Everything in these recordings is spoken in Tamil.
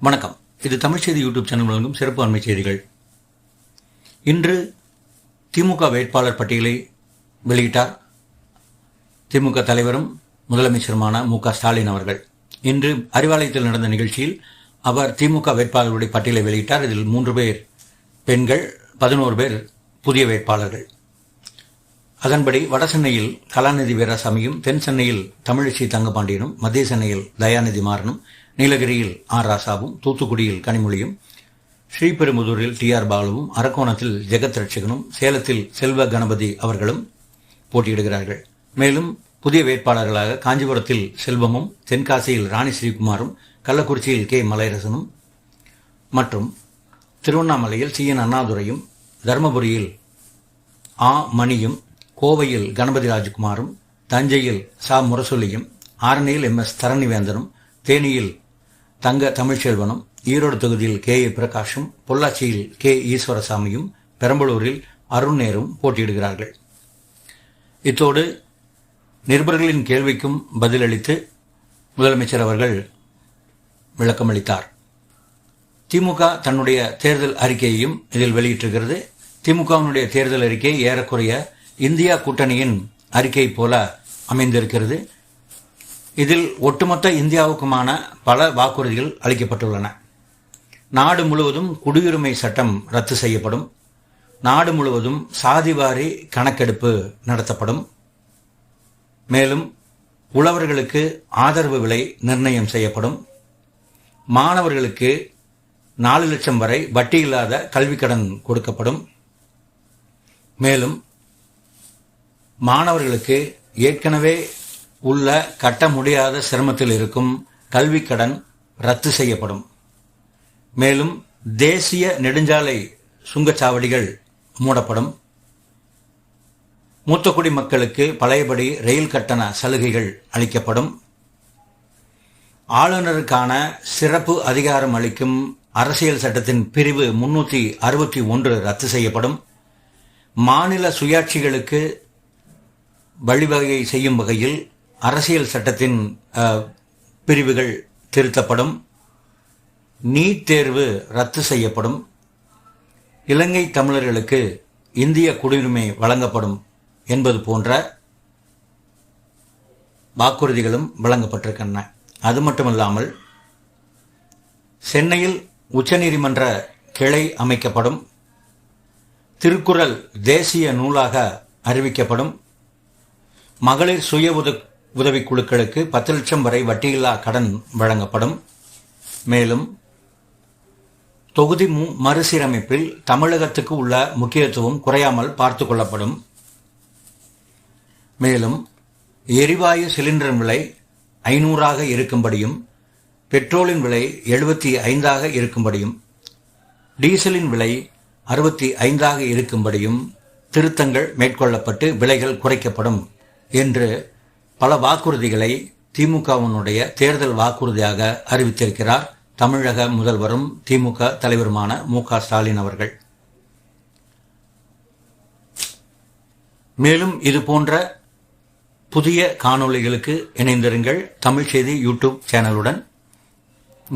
வணக்கம். இது தமிழ் செய்தி யூடியூப் சேனல் வழங்கும் சிறப்பு அண்மை செய்திகள். இன்று திமுக வேட்பாளர் பட்டியலை வெளியிட்டார் திமுக தலைவரும் முதலமைச்சருமான மு.க.ஸ்டாலின் அவர்கள். இன்று அறிவாலயத்தில் நடந்த நிகழ்ச்சியில் அவர் திமுக வேட்பாளர்களுடைய பட்டியலை வெளியிட்டார். இதில் 3 பேர் பெண்கள், 11 பேர் புதிய வேட்பாளர்கள். அதன்படி வட சென்னையில் கலாநிதி வீராசாமியும், தென் சென்னையில் தமிழிசை தங்கபாண்டியனும், மத்திய சென்னையில் தயாநிதி மாறனும், நீலகிரியில் ஆர் ராசாவும், தூத்துக்குடியில் கனிமொழியும், ஸ்ரீபெரும்புதூரில் டி.ஆர். பாலுவும், அரக்கோணத்தில் ஜெகத் ரட்சகனும், சேலத்தில் செல்வ கணபதி அவர்களும் போட்டியிடுகிறார்கள். மேலும் புதிய வேட்பாளர்களாக காஞ்சிபுரத்தில் செல்வமும், தென்காசியில் ராணி ஸ்ரீகுமாரும், கள்ளக்குறிச்சியில் கே. மலையரசனும் மற்றும் திருவண்ணாமலையில் சி.என். அண்ணாதுரையும், தருமபுரியில் ஆ. மணியும், கோவையில் கணபதி ராஜ்குமாரும், தஞ்சையில் ச. முரசொலியும், ஆரணியில் எம்.எஸ். தரணிவேந்தனும், தேனியில் தங்க தமிழ்ச்செல்வனும், ஈரோடு தொகுதியில் கே.ஏ. பிரகாஷும், பொள்ளாச்சியில் கே. ஈஸ்வரசாமியும், பெரம்பலூரில் அருண் போட்டியிடுகிறார்கள். இத்தோடு நிருபர்களின் கேள்விக்கும் பதிலளித்து முதலமைச்சர் அவர்கள் விளக்கமளித்தார். திமுக தன்னுடைய தேர்தல் அறிக்கையையும் இதில் வெளியிட்டிருக்கிறது. திமுகவினுடைய தேர்தல் அறிக்கை ஏறக்குறைய இந்தியா கூட்டணியின் அறிக்கை போல அமைந்திருக்கிறது. இதில் ஒட்டுமொத்த இந்தியாவுக்குமான பல வாக்குறுதிகள் அளிக்கப்பட்டுள்ளன. நாடு முழுவதும் குடியுரிமை சட்டம் ரத்து செய்யப்படும். நாடு முழுவதும் சாதிவாரி கணக்கெடுப்பு நடத்தப்படும். மேலும் உழவர்களுக்கு ஆதரவு விலை நிர்ணயம் செய்யப்படும். மாணவர்களுக்கு 4 லட்சம் வரை வட்டியில்லாத கல்விக்கடன் கொடுக்கப்படும். மேலும் மாணவர்களுக்கு ஏற்கனவே உள்ள கட்ட முடியாத சிரமத்தில் இருக்கும் கல்விக்கடன் ரத்து செய்யப்படும். மேலும் தேசிய நெடுஞ்சாலை சுங்கச்சாவடிகள் மூடப்படும். மூத்த குடிமக்களுக்கு பழையபடி ரயில் கட்டண சலுகைகள் அளிக்கப்படும். ஆளுநருக்கான சிறப்பு அதிகாரம் அளிக்கும் அரசியல் சட்டத்தின் பிரிவு 361 ரத்து செய்யப்படும். மாநில சுயாட்சிகளுக்கு வழிவகை செய்யும் வகையில் அரசியல் சட்டத்தின் பிரிவுகள் திருத்தப்படும். நீட் தேர்வு ரத்து செய்யப்படும். இலங்கை தமிழர்களுக்கு இந்திய குடியுரிமை வழங்கப்படும் என்பது போன்ற வாக்குறுதிகளும் வழங்கப்பட்டிருக்கின்றன. அது மட்டுமல்லாமல் சென்னையில் உச்சநீதிமன்ற கிளை அமைக்கப்படும். திருக்குறள் தேசிய நூலாக அறிவிக்கப்படும். மகளிர் சுய உதவிக் குழுக்களுக்கு 10 லட்சம் வரை வட்டியில்லா கடன் வழங்கப்படும். மேலும் தொகுதி மறுசீரமைப்பில் தமிழகத்துக்கு உள்ள முக்கியத்துவம் குறையாமல் பார்த்து கொள்ளப்படும். மேலும் எரிவாயு சிலிண்டர் விலை 500ஆக இருக்கும்படியும், பெட்ரோலின் விலை 75ஆக இருக்கும்படியும், டீசலின் விலை 65ஆக இருக்கும்படியும் திருத்தங்கள் மேற்கொள்ளப்பட்டு விலைகள் குறைக்கப்படும் என்று பல வாக்குறுதிகளை திமுகவினுடைய தேர்தல் வாக்குறுதியாக அறிவித்திருக்கிறார் தமிழக முதல்வரும் திமுக தலைவருமான மு.க.ஸ்டாலின் அவர்கள். மேலும் இது போன்ற புதிய காணொளிகளுக்கு இணைந்திருங்கள் தமிழ் செய்தி யூடியூப் சேனலுடன்.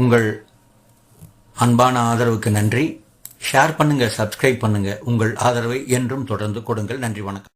உங்கள் அன்பான ஆதரவுக்கு நன்றி. ஷேர் பண்ணுங்க, சப்ஸ்கிரைப் பண்ணுங்க. உங்கள் ஆதரவை என்றும் தொடர்ந்து கொடுங்கள். நன்றி, வணக்கம்.